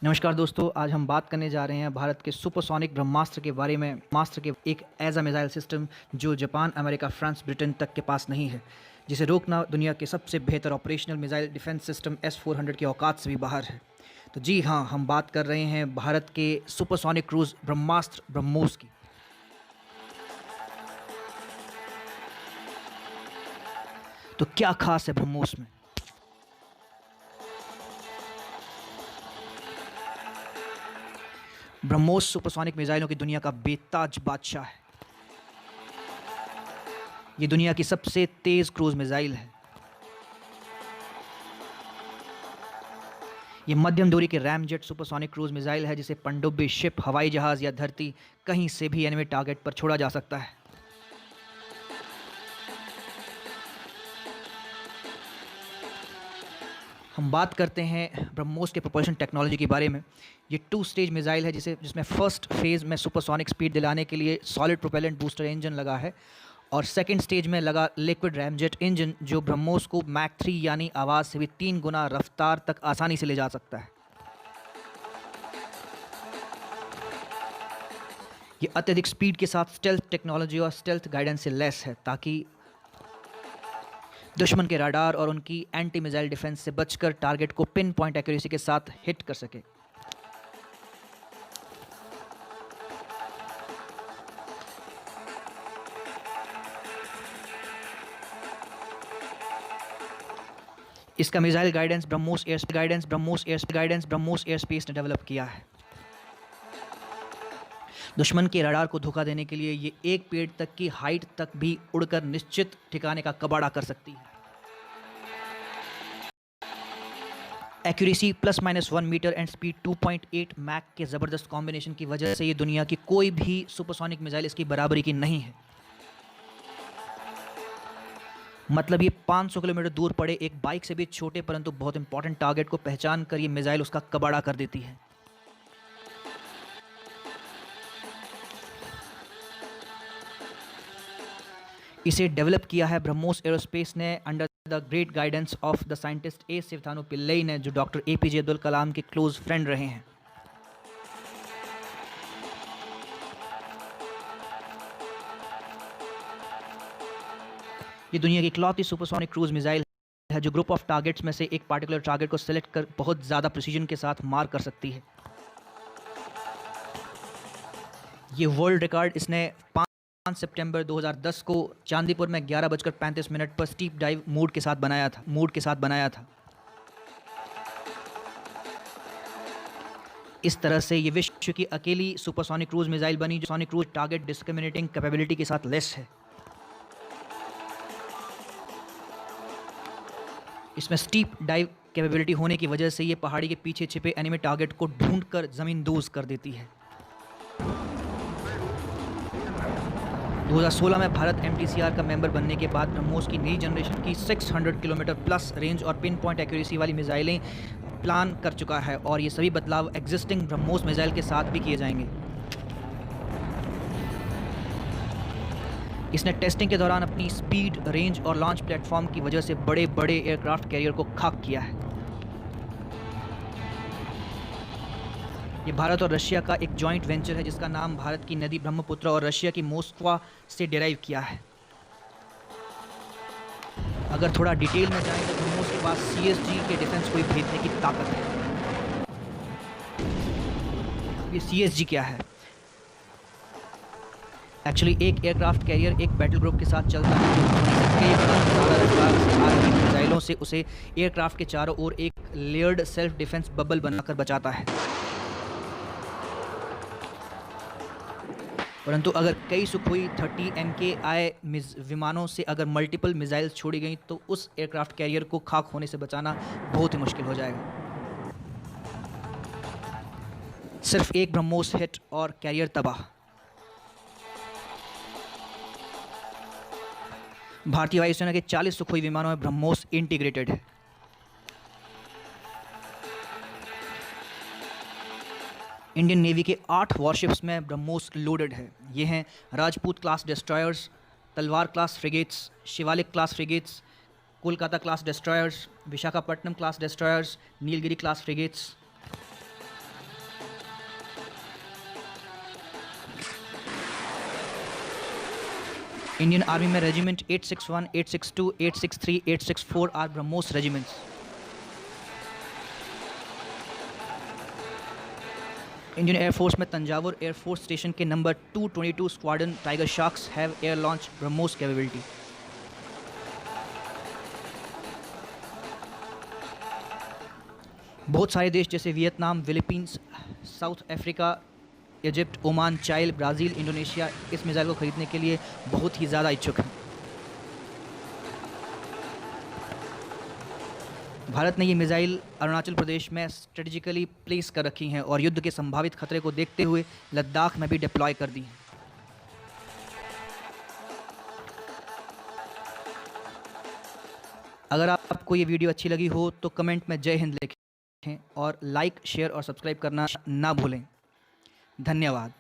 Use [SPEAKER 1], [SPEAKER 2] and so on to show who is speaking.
[SPEAKER 1] नमस्कार दोस्तों, आज हम बात करने जा रहे हैं भारत के सुपरसोनिक ब्रह्मास्त्र के बारे में। ब्रह्मास्त्र के एक ऐसा मिसाइल सिस्टम जो जापान, अमेरिका, फ्रांस, ब्रिटेन तक के पास नहीं है, जिसे रोकना दुनिया के सबसे बेहतर operational missile defence system S-400 की औकात से भी बाहर है। तो जी हाँ, हम बात कर रहे हैं भारत के सुपरसोनिक क्रूज ब्रह्मास्त्र ब्रह्मोस की। तो क्या खास है ब्रह्मोस में? ब्रह्मोस सुपरसोनिक मिसाइलों की दुनिया का बेताज बादशाह है। ये दुनिया की सबसे तेज क्रूज मिसाइल है। ये मध्यम दूरी के रैमजेट सुपरसोनिक क्रूज मिसाइल है, जिसे पनडुब्बी, शिप, हवाई जहाज या धरती कहीं से भी एनिमी टारगेट पर छोड़ा जा सकता है। हम बात करते हैं ब्रह्मोस के प्रोपल्शन टेक्नोलॉजी के बारे में। ये 2 स्टेज मिसाइल है जिसमें फर्स्ट फेज़ में सुपरसोनिक स्पीड दिलाने के लिए सॉलिड प्रोपेलेंट बूस्टर इंजन लगा है, और सेकेंड स्टेज में लगा लिक्विड रैमजेट इंजन, जो ब्रह्मोस को मैक 3 यानी आवाज़ से भी 3 गुना रफ्तार तक आसानी से ले जा सकता है। ये अत्यधिक स्पीड के साथ स्टेल्थ टेक्नोलॉजी और स्टेल्थ गाइडेंस से लेस है, ताकि दुश्मन के राडार और उनकी एंटी मिसाइल डिफेंस से बचकर टारगेट को पिन पॉइंट एक्यूरेसी के साथ हिट कर सके। इसका missile guidance BrahMos air space ने डेवलप किया है। दुश्मन के रडार को धोखा देने के लिए ये 1 पेड़ तक की हाइट तक भी उड़कर निश्चित ठिकाने का कबाड़ा कर सकती है। Accuracy +-1 meter and speed 2.8 Mach के ज़बरदस्त कॉम्बिनेशन की वजह से ये दुनिया की कोई भी सुपरसोनिक मिसाइल इसकी बराबरी की नहीं है। मतलब ये 500 किलोमीटर दूर पड़े एक बाइक से भी छोटे परंतु बहुत इंपॉर्टेंट टारगेट को पहचान कर ये मिसाइल उसका कबाड़ा कर देती है। इसे डेवलप किया है ब्रह्मोस एरोस्पेस ने under the great guidance of the scientist A Sivathanu Pillai ने, जो डॉक्टर APJ अब्दुल कलाम के क्लोज फ्रेंड रहे हैं। ये दुनिया की इकलौती सुपरसोनिक क्रूज मिसाइल है जो ग्रुप ऑफ टारगेट्स में से एक पार्टिकुलर टारगेट को सिलेक्ट कर बहुत ज़्यादा प्रिसीजन के साथ मार कर सकती है। ये वर्ल्ड रिकॉर्ड इसने 5 सितंबर 2010 को चांदीपुर में 11:35 पर स्टीप डाइव मोड के साथ बनाया था। इस तरह से ये विश्व की अकेली सुपरसोनिक क्रूज मिसाइल बनी जो sonic cruise target discriminating capability के साथ लेस है। इसमें स्टीप डाइव कैपेबिलिटी होने की वजह से ये पहाड़ी के पीछे छिपे एनिमी टारगेट को ढूंढकर ज़मींदोज़ कर देती है। 2016 में भारत MTCR का मेंबर बनने के बाद ब्रह्मोस की नई जनरेशन की 600 किलोमीटर प्लस रेंज और पिन पॉइंट एक्यूरेसी वाली मिसाइलें प्लान कर चुका है, और ये सभी बदलाव एग्जिस्टिंग ब्रह्मोस मिसाइल के साथ भी किए जाएंगे। इसने टेस्टिंग के दौरान अपनी स्पीड, रेंज और लॉन्च प्लेटफॉर्म की वजह से बड़े बड़े एयरक्राफ्ट कैरियर को खाक किया है। ये भारत और रशिया का एक जॉइंट वेंचर है जिसका नाम भारत की नदी ब्रह्मपुत्र और रशिया की मोस्कवा से डिराइव किया है। अगर थोड़ा डिटेल में जाएं तो ब्रह्मोस के पास CSG के डिफेंस को भेजने की ताकत है। ये CSG क्या है? एक्चुअली एक एयरक्राफ्ट कैरियर एक बैटल ग्रुप के साथ चलता है जो कई गुना ज़्यादा रफ्तार से आ रही मिसाइलों से उसे एयरक्राफ्ट के चारों ओर एक लेयर्ड सेल्फ डिफेंस बबल बनाकर बचाता है। परंतु अगर कई सुखोई 30 MKI विमानों से अगर मल्टीपल मिसाइल्स छोड़ी गई तो उस एयरक्राफ्ट कैरियर को खाक होने से बचाना बहुत ही मुश्किल हो जाएगा। सिर्फ एक ब्रह्मोस हिट और कैरियर तबाह। भारतीय वायुसेना के 40 सुखोई विमानों में ब्रह्मोस इंटीग्रेटेड है। इंडियन नेवी के 8 वॉरशिप्स में ब्रह्मोस लोडेड है। ये हैं Rajput class destroyers, Talwar class frigates, Shivalik class frigates, Kolkata class destroyers, Visakhapatnam class destroyers, Nilgiri class frigates. Indian Army में regiment 861, 862, 863, 864 are BrahMos regiments. Indian air force में तंजावुर एयरफोर्स स्टेशन के number 222 squadron tiger sharks have air launch BrahMos capability. बहुत सारे देश जैसे Vietnam, Philippines, south Africa, Egypt, Oman, चाइल, Brazil, Indonesia इस missile को खरीदने के लिए बहुत ही ज़्यादा इच्छुक हैं। भारत ने ये मिसाइल अरुणाचल प्रदेश में स्ट्रेटेजिकली प्लेस कर रखी हैं और युद्ध के संभावित खतरे को देखते हुए लद्दाख में भी डिप्लॉय कर दी हैं। अगर आपको ये वीडियो अच्छी लगी हो तो कमेंट में जय हिंद लिखें और लाइक, शेयर और सब्सक्राइब करना ना भूलें। धन्यवाद।